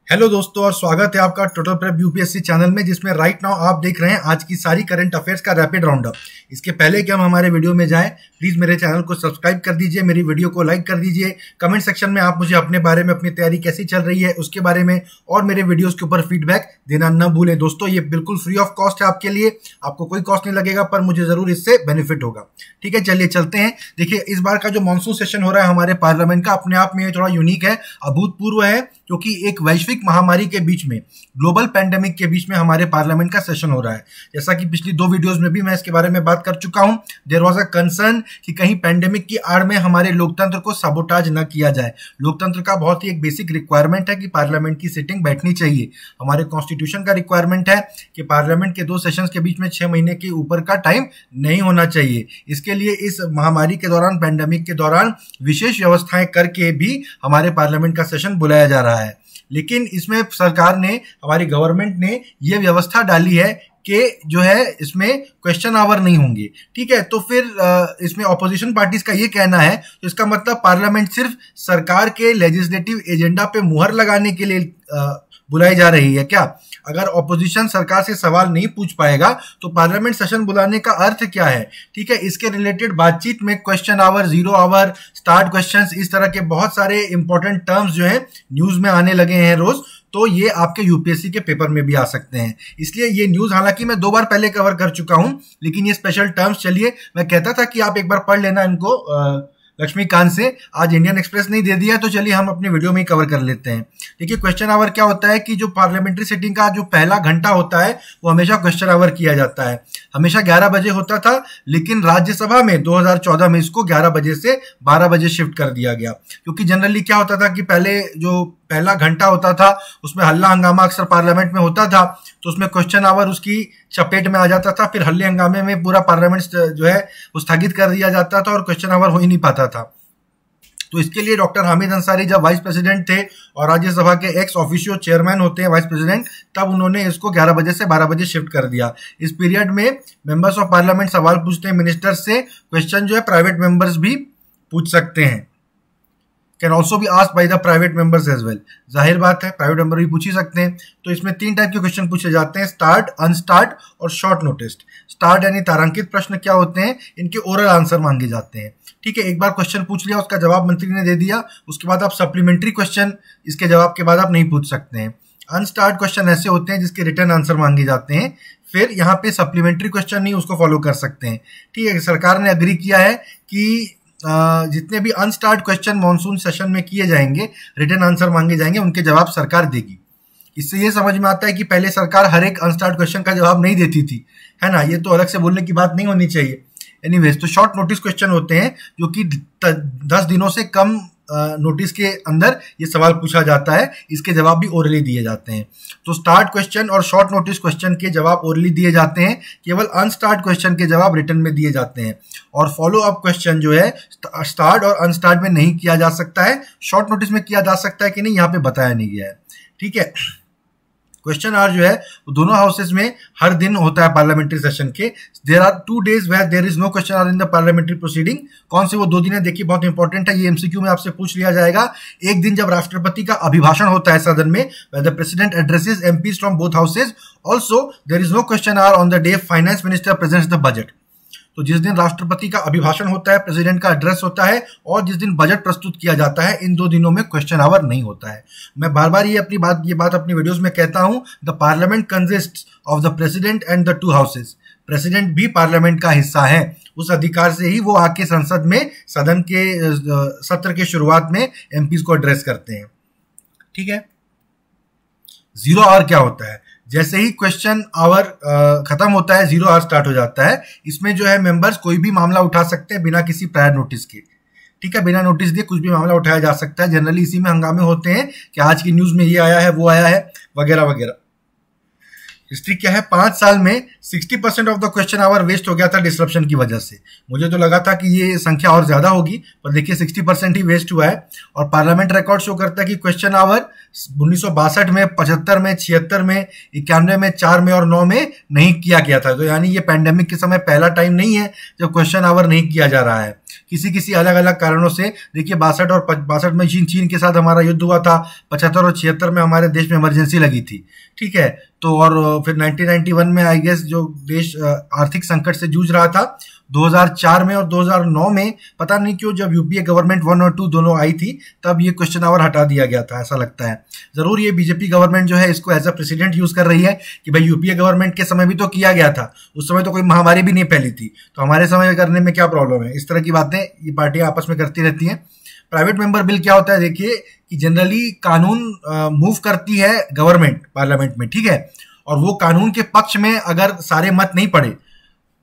Hello दोस्तों और स्वागत है आपका टोटल प्रेप यूपीएससी चैनल में, जिसमें राइट नाउ आप देख रहे हैं आज की सारी करंट अफेयर्स का रैपिड राउंड अप। इसके पहले कि हम हमारे वीडियो में जाएं, प्लीज मेरे चैनल को सब्सक्राइब कर दीजिए, मेरी वीडियो को लाइक कर दीजिए। कमेंट सेक्शन में आप मुझे अपने बारे में, अपनी तैयारी कैसी चल रही है उसके बारे में और मेरे वीडियोज के ऊपर फीडबैक देना न भूलें। दोस्तों ये बिल्कुल फ्री ऑफ कॉस्ट है आपके लिए, आपको कोई कॉस्ट नहीं लगेगा, पर मुझे जरूर इससे बेनिफिट होगा। ठीक है, चलिए चलते हैं। देखिए, इस बार का जो मॉनसून सेशन हो रहा है हमारे पार्लियामेंट का, अपने आप में थोड़ा यूनिक है, अभूतपूर्व है, क्योंकि एक वैश्विक महामारी के बीच में, ग्लोबल पैंडेमिक के बीच में हमारे पार्लियामेंट का सेशन हो रहा है। जैसा कि पिछली दो वीडियोस में भी मैं इसके बारे में बात कर चुका हूं, देयर वाज अ कंसर्न कि कहीं पैंडेमिक की आड़ में हमारे लोकतंत्र को सबोटाज न किया जाए। लोकतंत्र का बहुत ही एक बेसिक रिक्वायरमेंट है कि पार्लियामेंट की सिटिंग बैठनी चाहिए। हमारे कॉन्स्टिट्यूशन का रिक्वायरमेंट है कि पार्लियामेंट के दो सेशंस के बीच में 6 महीने के ऊपर का टाइम नहीं होना चाहिए। इसके लिए इस महामारी के दौरान, पैंडेमिक के दौरान विशेष व्यवस्थाएं करके भी हमारे पार्लियामेंट का सेशन बुलाया जा रहा है। लेकिन इसमें सरकार ने, हमारी गवर्नमेंट ने यह व्यवस्था डाली है कि जो है इसमें क्वेश्चन आवर नहीं होंगे। ठीक है, तो फिर इसमें ऑपोजिशन पार्टीज का ये कहना है, तो इसका मतलब पार्लियामेंट सिर्फ सरकार के लेजिस्लेटिव एजेंडा पे मुहर लगाने के लिए बुलाई जा रही है क्या? अगर ऑपोजिशन सरकार से सवाल नहीं पूछ पाएगा तो पार्लियामेंट सेशन बुलाने का अर्थ क्या है? ठीक है, इसके रिलेटेड बातचीत में question hour, zero hour, starred questions, इस तरह के बहुत सारे इंपॉर्टेंट टर्म्स जो है न्यूज में आने लगे हैं रोज, तो ये आपके यूपीएससी के पेपर में भी आ सकते हैं। इसलिए ये न्यूज हालांकि मैं 2 बार पहले कवर कर चुका हूं, लेकिन ये स्पेशल टर्म्स, चलिए मैं कहता था कि आप एक बार पढ़ लेना इनको लक्ष्मीकांत से, आज इंडियन एक्सप्रेस नहीं दे दिया, तो चलिए हम अपने वीडियो में ही कवर कर लेते हैं। देखिए, क्वेश्चन आवर क्या होता है कि जो पार्लियामेंट्री सिटिंग का जो पहला घंटा होता है वो हमेशा क्वेश्चन आवर किया जाता है। हमेशा 11 बजे होता था, लेकिन राज्यसभा में 2014 में इसको 11 बजे से 12 बजे शिफ्ट कर दिया गया, क्योंकि जनरली क्या होता था कि पहले जो पहला घंटा होता था उसमें हल्ला हंगामा अक्सर पार्लियामेंट में होता था, तो उसमें क्वेश्चन आवर उसकी चपेट में आ जाता था, फिर हल्ले हंगामे में पूरा पार्लियामेंट जो है वो स्थगित कर दिया जाता था और क्वेश्चन आवर हो ही नहीं पाता था। तो इसके लिए डॉक्टर हामिद अंसारी जब वाइस प्रेसिडेंट थे और राज्यसभा के एक्स ऑफिशियो चेयरमैन होते हैं वाइस प्रेसिडेंट, तब उन्होंने इसको 11 बजे से 12 बजे शिफ्ट कर दिया। इस पीरियड में मेंबर्स ऑफ पार्लियामेंट सवाल पूछते हैं मिनिस्टर से, क्वेश्चन जो है प्राइवेट मेंबर्स भी पूछ सकते हैं, can also be asked by the private members as well. जाहिर बात है, प्राइवेट मेंबर भी पूछ ही सकते हैं। तो इसमें 3 टाइप के क्वेश्चन पूछे जाते हैं, स्टार्ट, अनस्टार्ट और शॉर्ट नोटिस। स्टार्ट यानी तारांकित प्रश्न क्या होते हैं, इनके ओरल आंसर मांगे जाते हैं। ठीक है, एक बार क्वेश्चन पूछ लिया, उसका जवाब मंत्री ने दे दिया, उसके बाद आप सप्लीमेंट्री क्वेश्चन इसके जवाब के बाद आप नहीं पूछ सकते हैं। अनस्टार्ट क्वेश्चन ऐसे होते हैं जिसके रिटर्न आंसर मांगे जाते हैं, फिर यहाँ पे सप्लीमेंट्री क्वेश्चन नहीं, उसको फॉलो कर सकते हैं। ठीक है, सरकार ने अग्री किया है कि जितने भी अनस्टार्ट क्वेश्चन मॉनसून सेशन में किए जाएंगे, रिटर्न आंसर मांगे जाएंगे, उनके जवाब सरकार देगी। इससे ये समझ में आता है कि पहले सरकार हर एक अनस्टार्ट क्वेश्चन का जवाब नहीं देती थी, है ना, ये तो अलग से बोलने की बात नहीं होनी चाहिए। एनीवेज, तो शॉर्ट नोटिस क्वेश्चन होते हैं जो कि 10 दिनों से कम नोटिस के अंदर ये सवाल पूछा जाता है, इसके जवाब भी ओरली दिए जाते हैं। तो स्टार्ट क्वेश्चन और शॉर्ट नोटिस क्वेश्चन के जवाब ओरली दिए जाते हैं, केवल अनस्टार्ट क्वेश्चन के जवाब रिटर्न में दिए जाते हैं। और फॉलो अप क्वेश्चन जो है स्टार्ट और अनस्टार्ट में नहीं किया जा सकता है, शॉर्ट नोटिस में किया जा सकता है कि नहीं, यहाँ पे बताया नहीं गया है। ठीक है, क्वेश्चन आवर जो है वो दोनों हाउसेज में हर दिन होता है पार्लियामेंट्री सेशन के। There are 2 days where there is no question hour in the parliamentary proceeding. कौन से वो 2 दिन है? देखिए, बहुत इंपॉर्टेंट है, ये एमसीक्यू में आपसे पूछ लिया जाएगा। एक दिन जब राष्ट्रपति का अभिभाषण होता है सदन में, where the president addresses MPs from both houses. Also there is no question hour on the day finance minister presents the budget. तो जिस दिन राष्ट्रपति का अभिभाषण होता है, प्रेसिडेंट का एड्रेस होता है और जिस दिन बजट प्रस्तुत किया जाता है, इन 2 दिनों में क्वेश्चन आवर नहीं होता है। मैं बार बार ये बात अपनी वीडियोस में कहता हूं, the parliament consists of the president and the 2 houses. President भी पार्लियामेंट का हिस्सा है, उस अधिकार से ही वो आके संसद में, सदन के सत्र के शुरुआत में एमपीज को एड्रेस करते हैं। ठीक है, जीरो आवर क्या होता है? जैसे ही क्वेश्चन आवर खत्म होता है, जीरो आवर स्टार्ट हो जाता है। इसमें जो है मेंबर्स कोई भी मामला उठा सकते हैं बिना किसी प्रायर नोटिस के। ठीक है, बिना नोटिस दिए कुछ भी मामला उठाया जा सकता है। जनरली इसी में हंगामे होते हैं कि आज की न्यूज में ये आया है, वो आया है, वगैरह वगैरह। हिस्ट्री क्या है, 5 साल में 60% of the question hour waste हो गया था डिसरप्शन की वजह से। मुझे तो लगा था कि ये संख्या और ज्यादा होगी, पर देखिए 60% ही वेस्ट हुआ है। और पार्लियामेंट रिकॉर्ड शो करता है कि क्वेश्चन आवर 1962 में, 75 में, 76 में, 91 में, 4 में और 9 में नहीं किया गया था। तो यानी ये पैंडेमिक के समय पहला टाइम नहीं है जब क्वेश्चन आवर नहीं किया जा रहा है। किसी किसी अलग अलग कारणों से, देखिए 62 और 62 में चीन के साथ हमारा युद्ध हुआ था, 75 और 76 में हमारे देश में इमरजेंसी लगी थी, ठीक है। तो और फिर 1991 में आई गेस जो देश आर्थिक संकट से जूझ रहा था, 2004 में और 2009 में पता नहीं क्यों जब यूपीए गवर्नमेंट 1 और 2 दोनों आई थी तब ये क्वेश्चन आवर हटा दिया गया था, ऐसा लगता है। जरूर ये बीजेपी गवर्नमेंट जो है इसको एज अ प्रेसिडेंट यूज कर रही है कि भाई यूपीए गवर्नमेंट के समय भी तो किया गया था, उस समय तो कोई महामारी भी नहीं फैली थी, तो हमारे समय करने में क्या प्रॉब्लम है। इस तरह की बातें ये पार्टियां आपस में करती रहती हैं। प्राइवेट मेंबर बिल क्या होता है, देखिए कि जनरली कानून मूव करती है गवर्नमेंट पार्लियामेंट में, ठीक है, और वो कानून के पक्ष में अगर सारे मत नहीं पड़े,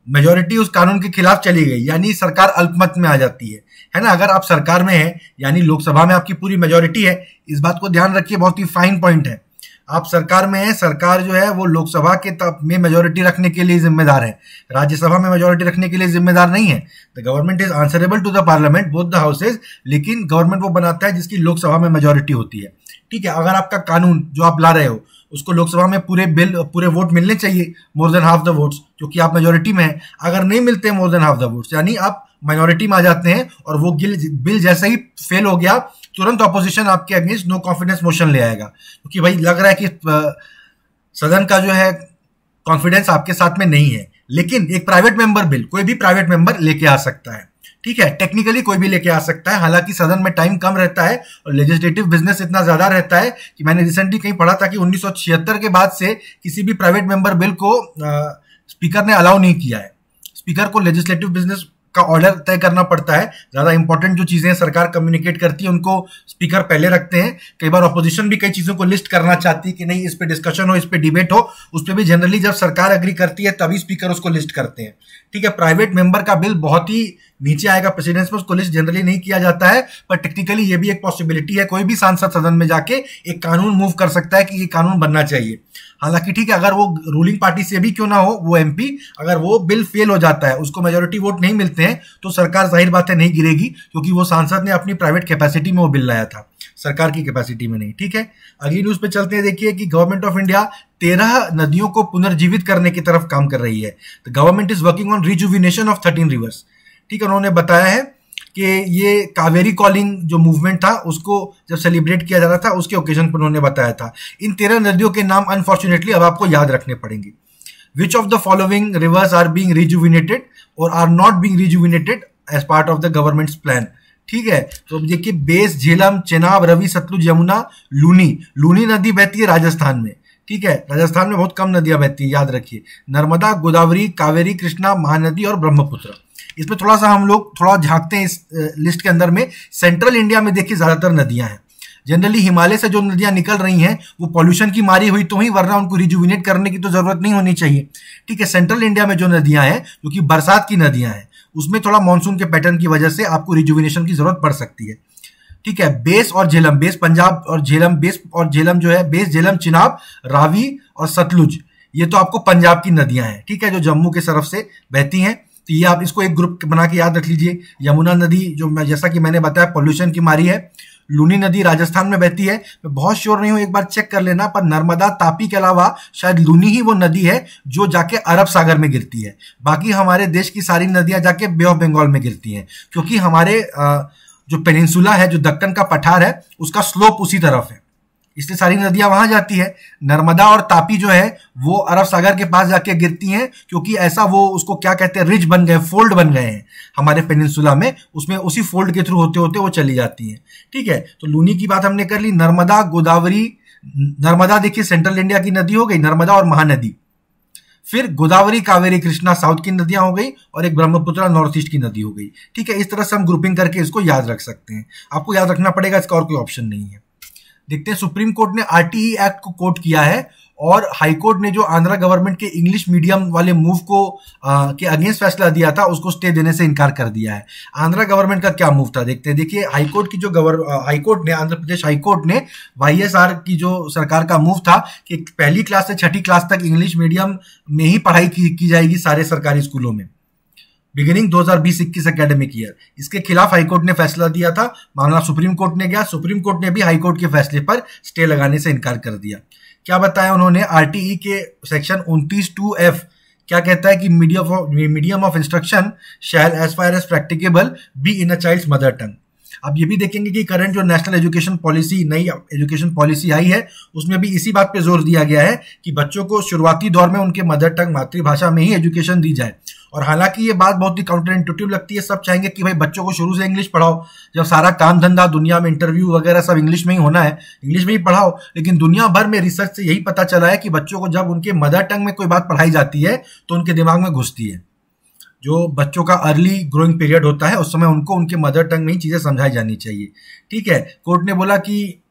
मेजोरिटी उस कानून के खिलाफ चली गई, यानी सरकार अल्पमत में आ जाती है ना। अगर आप सरकार में हैं यानी लोकसभा में आपकी पूरी मेजोरिटी है, इस बात को ध्यान रखिए, बहुत ही फाइन पॉइंट है। आप सरकार में हैं, सरकार जो है वो लोकसभा के में मेजोरिटी रखने के लिए जिम्मेदार है, राज्यसभा में मेजोरिटी रखने के लिए जिम्मेदार नहीं है। The government is answerable to the parliament, both the houses, लेकिन गवर्नमेंट वो बनाता है जिसकी लोकसभा में मेजोरिटी होती है, ठीक है। अगर आपका कानून जो आप ला रहे हो उसको लोकसभा में पूरे वोट मिलने चाहिए, more than half the votes, क्योंकि आप मेजोरिटी में हैं। अगर नहीं मिलते more than half the votes यानी आप माइनॉरिटी में आ जाते हैं, और वो बिल जैसे ही फेल हो गया तुरंत ऑपोजिशन आपके अगेंस्ट नो कॉन्फिडेंस मोशन ले आएगा, क्योंकि भाई लग रहा है कि सदन का जो है कॉन्फिडेंस आपके साथ में नहीं है। लेकिन एक प्राइवेट मेंबर बिल कोई भी प्राइवेट मेंबर लेके आ सकता है, ठीक है, टेक्निकली कोई भी लेके आ सकता है। हालांकि सदन में टाइम कम रहता है और लेजिस्लेटिव बिजनेस इतना ज्यादा रहता है कि मैंने रिसेंटली कहीं पढ़ा था कि 1976 के बाद से किसी भी प्राइवेट मेंबर बिल को स्पीकर ने अलाउ नहीं किया है। स्पीकर को लेजिस्लेटिव बिजनेस का ऑर्डर तय करना पड़ता है, ज्यादा इंपॉर्टेंट जो चीजें सरकार कम्युनिकेट करती है उनको स्पीकर पहले रखते हैं। कई बार ऑपोजिशन भी कई चीजों को लिस्ट करना चाहती है कि नहीं इस पे डिस्कशन हो, इस पे डिबेट हो, उस पे भी जनरली जब सरकार एग्री करती है तभी स्पीकर उसको लिस्ट करते हैं, ठीक है। प्राइवेट मेंबर का बिल बहुत ही नीचे आएगा प्रेसिडेंस में, उसको लिस्ट जनरली नहीं किया जाता है, पर टेक्निकली ये भी एक पॉसिबिलिटी है। कोई भी सांसद सदन में जाके एक कानून मूव कर सकता है कि ये कानून बनना चाहिए। हालांकि ठीक है, अगर वो रूलिंग पार्टी से भी क्यों ना हो, वो एमपी अगर वो बिल फेल हो जाता है, उसको मेजोरिटी वोट नहीं मिलते हैं, तो सरकार जाहिर बात है नहीं गिरेगी, क्योंकि वो सांसद ने अपनी प्राइवेट कैपेसिटी में वो बिल लाया था, सरकार की कैपेसिटी में नहीं, ठीक है। अगली न्यूज पे चलते हैं। देखिए कि गवर्नमेंट ऑफ इंडिया 13 नदियों को पुनर्जीवित करने की तरफ काम कर रही है। The government is working on rejuvenation of 13 reverse, ठीक है। उन्होंने बताया है कि ये कावेरी कॉलिंग जो मूवमेंट था उसको जब सेलिब्रेट किया जा रहा था उसके ओकेजन पर उन्होंने बताया था। इन 13 नदियों के नाम अनफॉर्चुनेटली अब आपको याद रखने पड़ेंगे। Which of the following rivers are being rejuvenated और are not being rejuvenated as part of the government's plan, ठीक है। तो देखिए बेस, झेलम, चेनाब, रवि, सतलुज, यमुना, लूनी नदी बहती है राजस्थान में, ठीक है। राजस्थान में बहुत कम नदियां बहती हैं, याद रखिए। नर्मदा, गोदावरी, कावेरी, कृष्णा, महानदी और ब्रह्मपुत्र। इसमें थोड़ा सा हम लोग थोड़ा झांकते हैं इस लिस्ट के अंदर में। सेंट्रल इंडिया में देखिए ज्यादातर नदियां हैं। जनरली हिमालय से जो नदियां निकल रही हैं वो पॉल्यूशन की मारी हुई तो ही, वरना उनको रिजुविनेट करने की तो जरूरत नहीं होनी चाहिए, ठीक है। सेंट्रल इंडिया में जो नदियां हैं जो कि बरसात की नदियां हैं, उसमें थोड़ा मानसून के पैटर्न की वजह से आपको रिजुविनेशन की जरूरत पड़ सकती है, ठीक है। बेस और झेलम, बेस पंजाब और झेलम, बेस और झेलम जो है, बेस, झेलम, चिनाब, रावी और सतलुज, ये तो आपको पंजाब की नदियां हैं, ठीक है, जो जम्मू के तरफ से बहती हैं। तो ये आप इसको एक ग्रुप बना के याद रख लीजिए। यमुना नदी जो जैसा कि मैंने बताया पॉल्यूशन की मारी है। लूनी नदी राजस्थान में बहती है, मैं बहुत श्योर नहीं हूं, एक बार चेक कर लेना, पर नर्मदा, तापी के अलावा शायद लूनी ही वो नदी है जो जाके अरब सागर में गिरती है। बाकी हमारे देश की सारी नदियां जाके बे ऑफ बंगाल में गिरती हैं, क्योंकि हमारे जो पेनिनसुला है, जो दक्कन का पठार है, उसका स्लोप उसी तरफ है, इसलिए सारी नदियां वहां जाती है। नर्मदा और तापी जो है वो अरब सागर के पास जाके गिरती हैं, क्योंकि ऐसा वो उसको क्या कहते हैं, रिज बन गए, फोल्ड बन गए हैं हमारे पेनिनसुला में, उसमें उसी फोल्ड के थ्रू होते होते वो चली जाती हैं, ठीक है। तो लूनी की बात हमने कर ली। नर्मदा, गोदावरी, नर्मदा देखिए सेंट्रल इंडिया की नदी हो गई, नर्मदा और महानदी। फिर गोदावरी, कावेरी, कृष्णा साउथ की नदियां हो गई, और एक ब्रह्मपुत्र नॉर्थ ईस्ट की नदी हो गई, ठीक है। इस तरह से हम ग्रुपिंग करके इसको याद रख सकते हैं। आपको याद रखना पड़ेगा, इसका और कोई ऑप्शन नहीं है। देखते हैं, सुप्रीम कोर्ट ने आरटीई एक्ट को कोट किया है, और हाई कोर्ट ने जो आंध्रा गवर्नमेंट के इंग्लिश मीडियम वाले मूव को के अगेंस्ट फैसला दिया था उसको स्टे देने से इनकार कर दिया है। आंध्रा गवर्नमेंट का क्या मूव था देखते हैं। देखिए हाईकोर्ट की जो हाईकोर्ट ने, आंध्र प्रदेश हाईकोर्ट ने वाईएसआर की जो सरकार का मूव था कि पहली क्लास से छठी क्लास तक इंग्लिश मीडियम में ही पढ़ाई की जाएगी सारे सरकारी स्कूलों में, बिगिनिंग 2020-21 एकेडमिक ईयर। इसके खिलाफ हाईकोर्ट ने फैसला दिया था, मामला सुप्रीम कोर्ट ने गया, सुप्रीम कोर्ट ने भी हाईकोर्ट के फैसले पर स्टे लगाने से इनकार कर दिया। क्या बताया उन्होंने, आरटीई के सेक्शन 29(2)(f) क्या कहता है कि medium of instruction shall as far as practicable be in a child's mother tongue. अब ये भी देखेंगे कि करंट जो नेशनल एजुकेशन पॉलिसी, नई एजुकेशन पॉलिसी आई है, उसमें भी इसी बात पे जोर दिया गया है कि बच्चों को शुरुआती दौर में उनके मदर टंग, मातृभाषा में ही एजुकेशन दी जाए। और हालांकि ये बात बहुत ही काउंटर इंट्यूटिव लगती है, सब चाहेंगे कि भाई बच्चों को शुरू से इंग्लिश पढ़ाओ, जब सारा काम धंधा दुनिया में, इंटरव्यू वगैरह सब इंग्लिश में ही होना है, इंग्लिश में ही पढ़ाओ। लेकिन दुनिया भर में रिसर्च से यही पता चला है कि बच्चों को जब उनके मदर टंग में कोई बात पढ़ाई जाती है तो उनके दिमाग में घुसती है। जो बच्चों का अर्ली ग्रोइंग पीरियड होता है उस समय उनको उनके मदर टंग में ही चीजें समझाई जानी चाहिए। ठीक है, कोर्ट ने बोला कि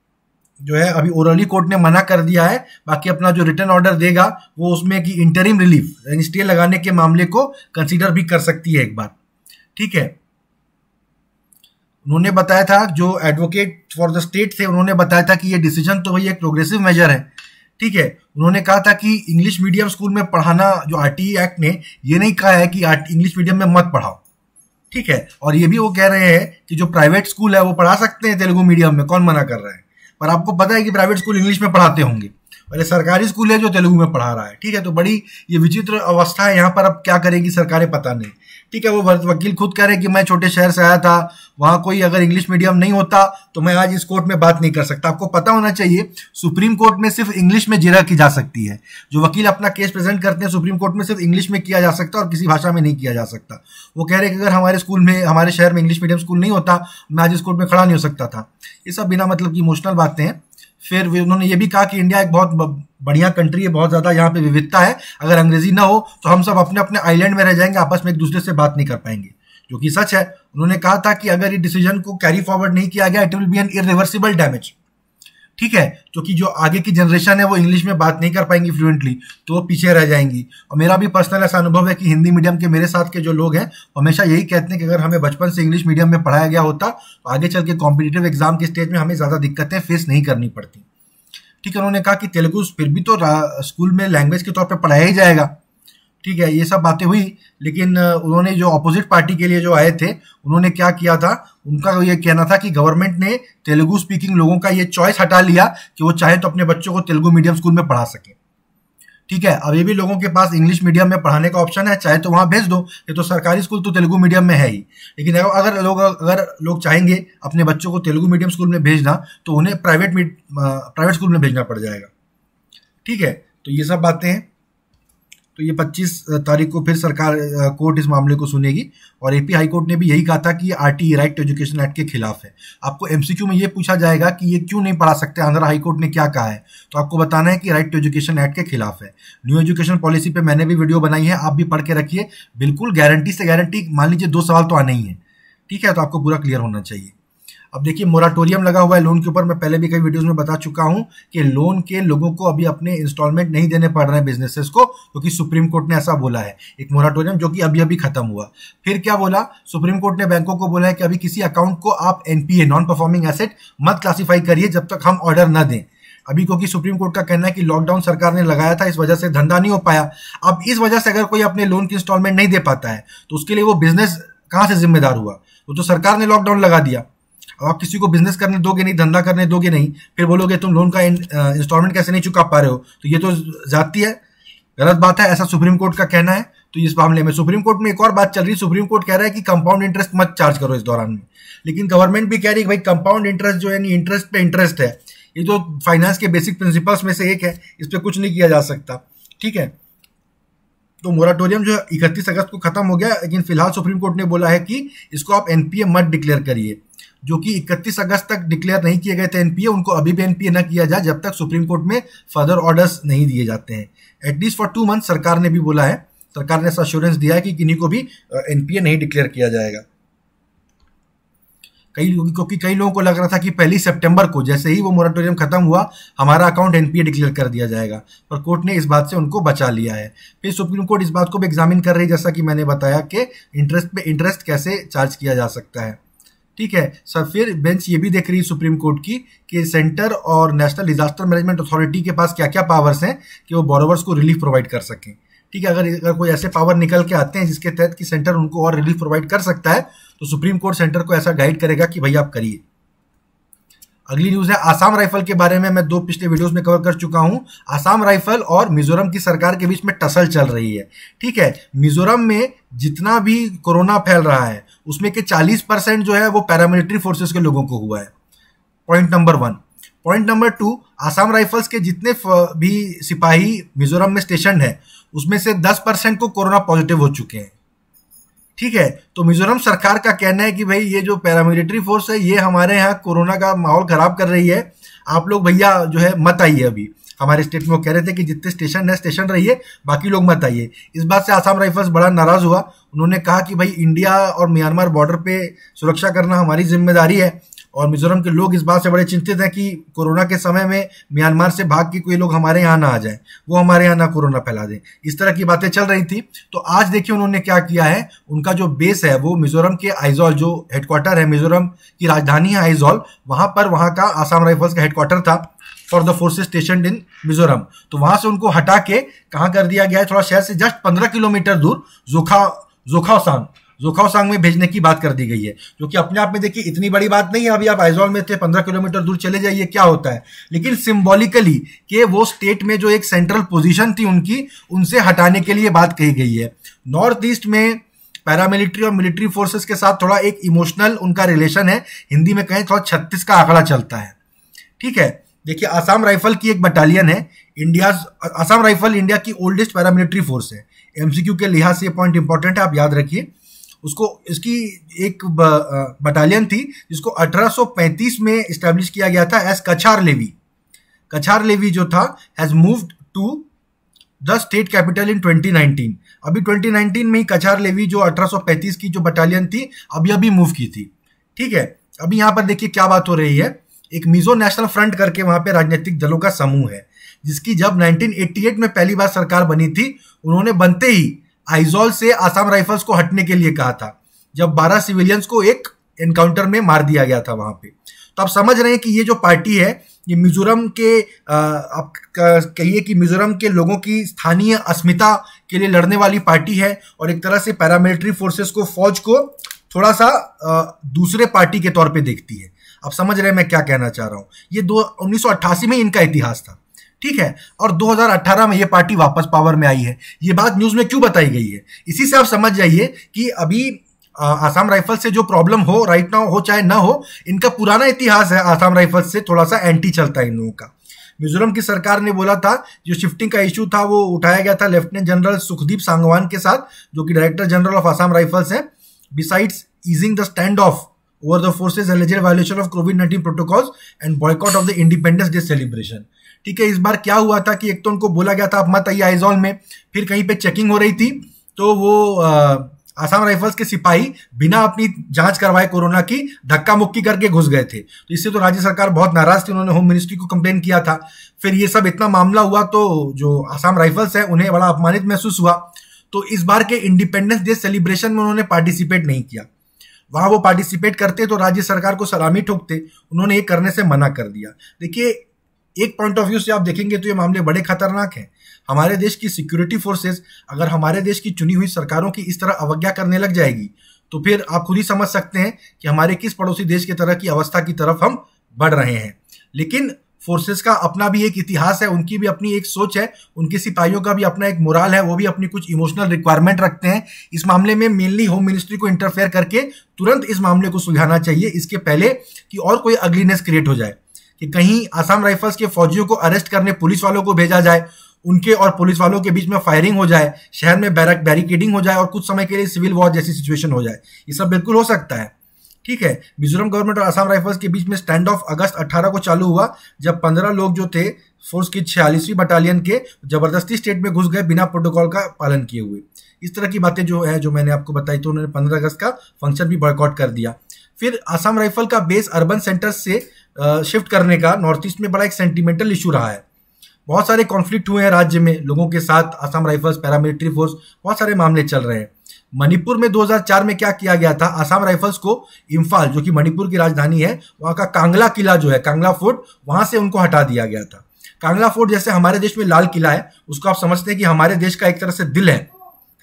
जो है अभी ओरली कोर्ट ने मना कर दिया है, बाकी अपना जो रिटर्न ऑर्डर देगा वो उसमें कि इंटरिम रिलीफ यानी स्टे लगाने के मामले को कंसीडर भी कर सकती है एक बार। ठीक है, उन्होंने बताया था, जो एडवोकेट फॉर द स्टेट थे उन्होंने बताया था कि ये डिसीजन तो भाई एक प्रोग्रेसिव मेजर है। ठीक है, उन्होंने कहा था कि इंग्लिश मीडियम स्कूल में पढ़ाना, जो आरटीई एक्ट ने ये नहीं कहा है कि इंग्लिश मीडियम में मत पढ़ाओ। ठीक है, और ये भी वो कह रहे हैं कि जो प्राइवेट स्कूल है वो पढ़ा सकते हैं तेलुगु मीडियम में, कौन मना कर रहा है। पर आपको पता है कि प्राइवेट स्कूल इंग्लिश में पढ़ाते होंगे, पहले सरकारी स्कूल है जो तेलुगु में पढ़ा रहा है। ठीक है, तो बड़ी ये विचित्र अवस्था है यहाँ पर। अब क्या करेगी सरकारें पता नहीं। ठीक है, वो वकील खुद कह रहे हैं कि मैं छोटे शहर से आया था, वहां कोई अगर इंग्लिश मीडियम नहीं होता तो मैं आज इस कोर्ट में बात नहीं कर सकता। आपको पता होना चाहिए सुप्रीम कोर्ट में सिर्फ इंग्लिश में जिरह की जा सकती है। जो वकील अपना केस प्रेजेंट करते हैं सुप्रीम कोर्ट में सिर्फ इंग्लिश में किया जा सकता है और किसी भाषा में नहीं किया जा सकता। वो कह रहे हैं कि अगर हमारे स्कूल में, हमारे शहर में इंग्लिश मीडियम स्कूल नहीं होता मैं आज इस कोर्ट में खड़ा नहीं हो सकता था। ये सब बिना मतलब की इमोशनल बातें हैं। फिर उन्होंने ये भी कहा कि इंडिया एक बहुत बढ़िया कंट्री है, बहुत ज्यादा यहाँ पे विविधता है, अगर अंग्रेजी ना हो तो हम सब अपने अपने आइलैंड में रह जाएंगे, आपस में एक दूसरे से बात नहीं कर पाएंगे, जो कि सच है। उन्होंने कहा था कि अगर ये डिसीजन को कैरी फॉरवर्ड नहीं किया गया it will be an irreversible damage. ठीक है, क्योंकि जो आगे की जनरेशन है वो इंग्लिश में बात नहीं कर पाएंगी फ्लुएंटली, तो वो पीछे रह जाएंगी। और मेरा भी पर्सनल ऐसा अनुभव है कि हिंदी मीडियम के मेरे साथ के जो लोग हैं हमेशा यही कहते हैं कि अगर हमें बचपन से इंग्लिश मीडियम में पढ़ाया गया होता तो आगे चल के कॉम्पिटिटिव एग्जाम के स्टेज में हमें ज्यादा दिक्कतें फेस नहीं करनी पड़ती। ठीक है, उन्होंने कहा कि तेलुगु फिर भी तो स्कूल में लैंग्वेज के तौर पे पढ़ाया ही जाएगा। ठीक है, ये सब बातें हुई, लेकिन उन्होंने जो अपोजिट पार्टी के लिए जो आए थे उन्होंने क्या किया था, उनका ये कहना था कि गवर्नमेंट ने तेलुगु स्पीकिंग लोगों का ये चॉइस हटा लिया कि वो चाहे तो अपने बच्चों को तेलुगु मीडियम स्कूल में पढ़ा सके। ठीक है, अभी भी लोगों के पास इंग्लिश मीडियम में पढ़ाने का ऑप्शन है, चाहे तो वहां भेज दो, ये तो सरकारी स्कूल तो तेलुगु मीडियम में है ही। लेकिन अगर लोग चाहेंगे अपने बच्चों को तेलुगु मीडियम स्कूल में भेजना तो उन्हें प्राइवेट स्कूल में भेजना पड़ जाएगा। ठीक है, तो ये सब बातें हैं। तो ये 25 तारीख को फिर सरकार कोर्ट इस मामले को सुनेगी। और एपी हाई कोर्ट ने भी यही कहा था कि RTE right to education act के खिलाफ है। आपको एमसीक्यू में ये पूछा जाएगा कि ये क्यों नहीं पढ़ा सकते, आंध्र हाई कोर्ट ने क्या कहा है, तो आपको बताना है कि राइट टू एजुकेशन एक्ट के खिलाफ है। न्यू एजुकेशन पॉलिसी पे मैंने भी वीडियो बनाई है, आप भी पढ़ के रखिए। बिल्कुल गारंटी से गारंटी, मान लीजिए 2 सवाल तो आने ही है। ठीक है, तो आपको पूरा क्लियर होना चाहिए। अब देखिए, मोराटोरियम लगा हुआ है लोन के ऊपर। मैं पहले भी कई वीडियोस में बता चुका हूं कि लोन के लोगों को अभी अपने इंस्टॉलमेंट नहीं देने पड़ रहे हैं बिजनेसेस को, क्योंकि सुप्रीम कोर्ट ने ऐसा बोला है। एक मोराटोरियम जो कि अभी खत्म हुआ। फिर क्या बोला, सुप्रीम कोर्ट ने बैंकों को बोला है कि अभी किसी अकाउंट को आप एनपीए, नॉन परफॉर्मिंग एसेट, मत क्लासीफाई करिए जब तक हम ऑर्डर न दें। अभी क्योंकि सुप्रीम कोर्ट का कहना है कि लॉकडाउन सरकार ने लगाया था, इस वजह से धंधा नहीं हो पाया। अब इस वजह से अगर कोई अपने लोन की इंस्टॉलमेंट नहीं दे पाता है तो उसके लिए वो बिजनेस कहां से जिम्मेदार हुआ? वो तो सरकार ने लॉकडाउन लगा दिया। अब आप किसी को बिजनेस करने दोगे नहीं, धंधा करने दोगे नहीं, फिर बोलोगे तुम लोन का इंस्टॉलमेंट कैसे नहीं चुका पा रहे हो, तो ये तो जाती है, गलत बात है, ऐसा सुप्रीम कोर्ट का कहना है। तो इस मामले में सुप्रीम कोर्ट में एक और बात चल रही है। सुप्रीम कोर्ट कह रहा है कि कंपाउंड इंटरेस्ट मत चार्ज करो इस दौरान में, लेकिन गवर्नमेंट भी कह रही है कि भाई कंपाउंड इंटरेस्ट जो है इंटरेस्ट पे इंटरेस्ट है, ये तो फाइनेंस के बेसिक प्रिंसिपल्स में से एक है, इस पर कुछ नहीं किया जा सकता। ठीक है, तो मोराटोरियम जो 31 अगस्त को खत्म हो गया, लेकिन फिलहाल सुप्रीम कोर्ट ने बोला है कि इसको आप एनपीए मत डिक्लेयर करिए। जो कि 31 अगस्त तक डिक्लेयर नहीं किए गए थे एनपीए, उनको अभी भी एनपीए न किया जाए जब तक सुप्रीम कोर्ट में फर्दर ऑर्डर्स नहीं दिए जाते हैं। एटलीस्ट फॉर 2 मंथ सरकार ने भी बोला है, सरकार ने ऐसा अश्योरेंस दिया है कि किन्हीं को भी एनपीए नहीं डिक्लेयर किया जाएगा। क्योंकि कई लोगों को लग रहा था कि 1 सितंबर को जैसे ही वो मोराटोरियम खत्म हुआ हमारा अकाउंट एनपीए डिक्लेयर कर दिया जाएगा, पर कोर्ट ने इस बात से उनको बचा लिया है। फिर सुप्रीम कोर्ट इस बात को भी एग्जामिन कर रही है, जैसा कि मैंने बताया कि इंटरेस्ट पे इंटरेस्ट कैसे चार्ज किया जा सकता है। ठीक है सर, फिर बेंच ये भी देख रही है सुप्रीम कोर्ट की कि सेंटर और नेशनल डिजास्टर मैनेजमेंट अथॉरिटी के पास क्या क्या पावर्स हैं कि वो बोरोवर्स को रिलीफ प्रोवाइड कर सकें। ठीक है, अगर कोई ऐसे पावर निकल के आते हैं जिसके तहत कि सेंटर उनको और रिलीफ प्रोवाइड कर सकता है, तो सुप्रीम कोर्ट सेंटर को ऐसा गाइड करेगा कि भाई आप करिए। अगली न्यूज है आसाम राइफल के बारे में। मैं 2 पिछले वीडियोस में कवर कर चुका हूं। आसाम राइफल और मिजोरम की सरकार के बीच में टसल चल रही है। ठीक है, मिजोरम में जितना भी कोरोना फैल रहा है उसमें के 40% जो है वो पैरामिलिट्री फोर्सेस के लोगों को हुआ है। Point number 1। Point number 2, Assam rifles के जितने भी सिपाही मिजोरम में स्टेशन है उसमें से 10% को कोरोना पॉजिटिव हो चुके हैं। ठीक है, तो मिजोरम सरकार का कहना है कि भाई ये जो पैरामिलिट्री फोर्स है ये हमारे यहाँ कोरोना का माहौल खराब कर रही है, आप लोग भैया जो है मत आइए। अभी हमारे स्टेट में वो कह रहे थे कि जितने स्टेशन है स्टेशन रहिए, बाकी लोग मत आइए। इस बात से आसाम राइफल्स बड़ा नाराज हुआ। उन्होंने कहा कि भाई इंडिया और म्यांमार बॉर्डर पे सुरक्षा करना हमारी जिम्मेदारी है, और मिजोरम के लोग इस बात से बड़े चिंतित हैं कि कोरोना के समय में म्यांमार से भाग के कोई लोग हमारे यहाँ ना आ जाए, वो हमारे यहाँ ना कोरोना फैला दें। इस तरह की बातें चल रही थी। तो आज देखिए उन्होंने क्या किया है। उनका जो बेस है वो मिजोरम के आइजॉल, जो हेडक्वार्टर है, मिजोरम की राजधानी है आइजॉल, वहां पर वहां का आसाम राइफल्स का हेडक्वार्टर था फॉर द फोर्सेस स्टेशन इन मिजोरम। तो वहां से उनको हटा के कहाँ कर दिया गया है, थोड़ा शहर से जस्ट 15 किलोमीटर दूर जोखावसांग में भेजने की बात कर दी गई है, जो कि अपने आप में देखिए इतनी बड़ी बात नहीं है। अभी आप आइजॉल में थे, 15 किलोमीटर दूर चले जाइए, क्या होता है। लेकिन सिंबॉलिकली कि वो स्टेट में जो एक सेंट्रल पोजीशन थी उनकी, उनसे हटाने के लिए बात कही गई है। नॉर्थ ईस्ट में पैरामिलिट्री और मिलिट्री फोर्सेस के साथ थोड़ा एक इमोशनल उनका रिलेशन है। हिंदी में कहें थोड़ा 36 का आंकड़ा चलता है। ठीक है, देखिए आसाम राइफल की एक बटालियन है। आसाम राइफल इंडिया की ओल्डेस्ट पैरामिलिट्री फोर्स है। एमसीक्यू के लिहाज से ये पॉइंट इंपॉर्टेंट है, आप याद रखिए। इसकी एक बटालियन थी जिसको 1835 में इस्टेब्लिश किया गया था एज कछार लेवी। कछार लेवी जो था has moved to the state capital in 2019। अभी 2019 में ही कछार लेवी जो 1835 की जो बटालियन थी अभी मूव की थी। ठीक है, अभी यहाँ पर देखिए क्या बात हो रही है। एक मिजो नेशनल फ्रंट करके वहां पे राजनीतिक दलों का समूह है, जिसकी जब 1988 में पहली बार सरकार बनी थी, उन्होंने बनते ही आइजॉल से आसाम राइफल्स को हटने के लिए कहा था, जब 12 सिविलियंस को एक एनकाउंटर में मार दिया गया था वहां पे। तो आप समझ रहे हैं कि ये जो पार्टी है ये मिजोरम के आप कहिए कि मिजोरम के लोगों की स्थानीय अस्मिता के लिए लड़ने वाली पार्टी है, और एक तरह से पैरामिलिट्री फोर्सेस को, फौज को थोड़ा सा दूसरे पार्टी के तौर पे देखती है। आप समझ रहे हैं मैं क्या कहना चाह रहा हूं। ये 1988 में इनका इतिहास था। ठीक है, और 2018 में ये पार्टी वापस पावर में आई है। ये बात न्यूज में क्यों बताई गई है, इसी से आप समझ जाइए कि अभी आसाम राइफल से जो प्रॉब्लम हो राइट नाउ, हो चाहे ना हो, इनका पुराना इतिहास है। आसाम राइफल से थोड़ा सा एंटी चलता है इन लोगों का। मिजोरम की सरकार ने बोला था, जो शिफ्टिंग का इश्यू था वो उठाया गया था लेफ्टिनेंट जनरल सुखदीप सांगवान के साथ, जो कि director general of Assam Rifles हैं। Besides easing the standoff over the forces alleged violation of COVID-19 protocols and boycott of the Independence Day celebration। ठीक है, इस बार क्या हुआ था कि एक तो उनको बोला गया था आप मत आइए आइजॉल में, फिर कहीं पे चेकिंग हो रही थी तो वो आसाम राइफल्स के सिपाही बिना अपनी जांच करवाए कोरोना की धक्का मुक्की करके घुस गए थे। तो इससे तो राज्य सरकार बहुत नाराज थी, उन्होंने होम मिनिस्ट्री को कंप्लेन किया था। फिर ये सब इतना मामला हुआ तो जो आसाम राइफल्स है उन्हें बड़ा अपमानित महसूस हुआ। तो इस बार के इंडिपेंडेंस डे सेलिब्रेशन में उन्होंने पार्टिसिपेट नहीं किया। वहां वो पार्टिसिपेट करते तो राज्य सरकार को सलामी ठोकते, उन्होंने ये करने से मना कर दिया। देखिए, एक पॉइंट ऑफ व्यू से आप देखेंगे तो ये मामले बड़े खतरनाक हैं। हमारे देश की सिक्योरिटी फोर्सेस अगर हमारे देश की चुनी हुई सरकारों की इस तरह अवज्ञा करने लग जाएगी तो फिर आप खुद ही समझ सकते हैं कि हमारे किस पड़ोसी देश की तरह की अवस्था की तरफ हम बढ़ रहे हैं। लेकिन फोर्सेस का अपना भी एक इतिहास है, उनकी भी अपनी एक सोच है, उनके सिपाहियों का भी अपना एक मोराल है, वो भी अपनी कुछ इमोशनल रिक्वायरमेंट रखते हैं। इस मामले में मेनली होम मिनिस्ट्री को इंटरफेयर करके तुरंत इस मामले को सुलझाना चाहिए, इसके पहले कि और कोई अगलीनेस क्रिएट हो जाए, कि कहीं आसाम राइफल्स के फौजियों को अरेस्ट करने पुलिस वालों को भेजा जाए, उनके और पुलिस वालों के बीच में फायरिंग हो जाए, शहर में बैरिकेडिंग हो जाए और कुछ समय के लिए सिविल वॉर जैसी सिचुएशन हो जाए। ये सब बिल्कुल हो सकता है। ठीक है, मिजोरम गवर्नमेंट और आसाम राइफल्स के बीच में स्टैंड ऑफ अगस्त 18 को चालू हुआ, जब 15 लोग जो थे फोर्स की 46वीं बटालियन के जबरदस्ती स्टेट में घुस गए बिना प्रोटोकॉल का पालन किए हुए। इस तरह की बातें जो है, जो मैंने आपको बताई, तो उन्होंने 15 अगस्त का फंक्शन भी बॉयकॉट कर दिया। फिर आसाम राइफल का बेस अर्बन सेंटर से शिफ्ट करने का नॉर्थ ईस्ट में बड़ा एक सेंटिमेंटल इशू रहा है। बहुत सारे कॉन्फ्लिक्ट हुए हैं राज्य में लोगों के साथ, आसाम राइफल्स, पैरामिलिट्री फोर्स, बहुत सारे मामले चल रहे हैं। मणिपुर में 2004 में क्या किया गया था, आसाम राइफल्स को इम्फाल, जो कि मणिपुर की राजधानी है, वहां का कांगला किला जो है, कांगला फोर्ट, वहां से उनको हटा दिया गया था। कांगला फोर्ट जैसे हमारे देश में लाल किला है, उसको आप समझते हैं कि हमारे देश का एक तरह से दिल है,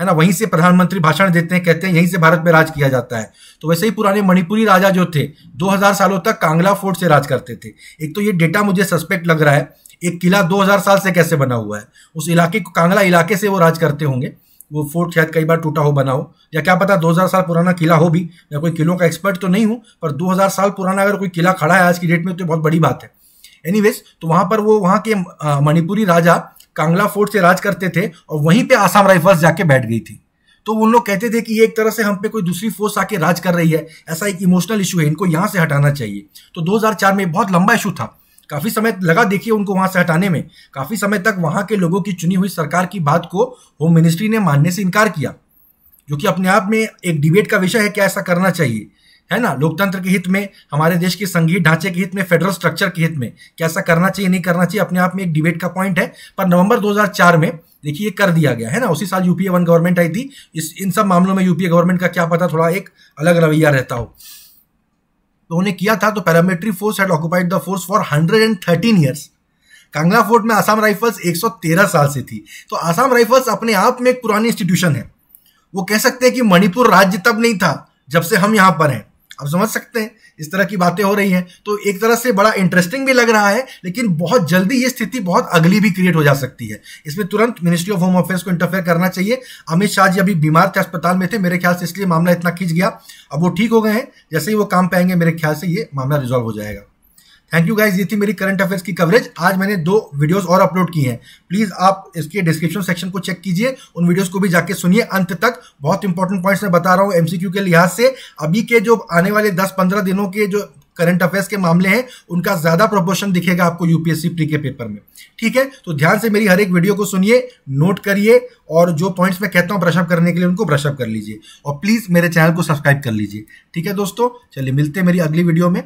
है ना, वहीं से प्रधानमंत्री भाषण देते हैं, कहते हैं यहीं से भारत में राज किया जाता है। तो वैसे ही पुराने मणिपुरी राजा जो थे 2000 सालों तक कांगला फोर्ट से राज करते थे। एक तो ये डेटा मुझे सस्पेक्ट लग रहा है, एक किला 2000 साल से कैसे बना हुआ है, उस इलाके को, कांगला इलाके से वो राज करते होंगे। वो फोर्ट शायद कई बार टूटा हो, बना हो, या क्या पता 2000 साल पुराना किला हो भी। मैं कोई किलों का एक्सपर्ट तो नहीं हूं, पर 2000 साल पुराना अगर कोई किला खड़ा है आज की डेट में तो बहुत बड़ी बात है। एनीवेज, तो वहां पर वो वहां के मणिपुरी राजा कांगला फोर्ट से राज करते थे और वहीं पे आसाम राइफल्स जाके बैठ गई थी। तो उन लोग कहते थे कि ये एक तरह से हम पे कोई दूसरी फोर्स आके राज कर रही है, ऐसा एक इमोशनल इशू है, इनको यहां से हटाना चाहिए। तो 2004 में बहुत लंबा इशू था, काफी समय लगा देखिए उनको वहां से हटाने में। काफी समय तक वहां के लोगों की चुनी हुई सरकार की बात को होम मिनिस्ट्री ने मानने से इनकार किया, जो कि अपने आप में एक डिबेट का विषय है, क्या ऐसा करना चाहिए, है ना, लोकतंत्र के हित में, हमारे देश के संघीय ढांचे के हित में, फेडरल स्ट्रक्चर के हित में, क्या ऐसा करना चाहिए नहीं करना चाहिए, अपने आप में एक डिबेट का पॉइंट है। पर नवंबर 2004 में देखिए कर दिया गया, है ना। उसी साल यूपीए 1 गवर्नमेंट आई थी। इन सब मामलों में यूपीए गवर्नमेंट का क्या पता थोड़ा एक अलग रवैया रहता हो, तो उन्हें किया था। तो paramilitary force had occupied the force for 113 years. Kangla fort में आसाम राइफल्स 113 साल से थी। तो आसाम राइफल्स अपने आप में एक पुरानी इंस्टीट्यूशन है। वो कह सकते हैं कि मणिपुर राज्य तब नहीं था जब से हम यहां पर हैं। आप समझ सकते हैं, इस तरह की बातें हो रही हैं। तो एक तरह से बड़ा इंटरेस्टिंग भी लग रहा है, लेकिन बहुत जल्दी ये स्थिति बहुत अगली भी क्रिएट हो जा सकती है। इसमें तुरंत मिनिस्ट्री ऑफ होम अफेयर्स को इंटरफेयर करना चाहिए। अमित शाह जी अभी बीमार थे, अस्पताल में थे, मेरे ख्याल से इसलिए मामला इतना खिंच गया। अब वो ठीक हो गए हैं, जैसे ही वो काम पे आएंगे मेरे ख्याल से ये मामला रिजॉल्व हो जाएगा। थैंक यू गाइज, ये थी मेरी करंट अफेयर्स की कवरेज। आज मैंने 2 वीडियोस और अपलोड की हैं, प्लीज आप इसके डिस्क्रिप्शन सेक्शन को चेक कीजिए, उन वीडियोस को भी जाके सुनिए अंत तक। बहुत इंपॉर्टेंट पॉइंट्स मैं बता रहा हूँ एमसीक्यू के लिहाज से। अभी के जो आने वाले 10-15 दिनों के जो करंट अफेयर्स के मामले हैं, उनका ज्यादा प्रोपोर्शन दिखेगा आपको यूपीएससी प्री के पेपर में, ठीक है। तो ध्यान से मेरी हर एक वीडियो को सुनिए, नोट करिए, और जो पॉइंट्स मैं कहता हूं ब्रशअप करने के लिए उनको ब्रशअप कर लीजिए, और प्लीज मेरे चैनल को सब्सक्राइब कर लीजिए, ठीक है दोस्तों। चलिए मिलते हैं मेरी अगली वीडियो में।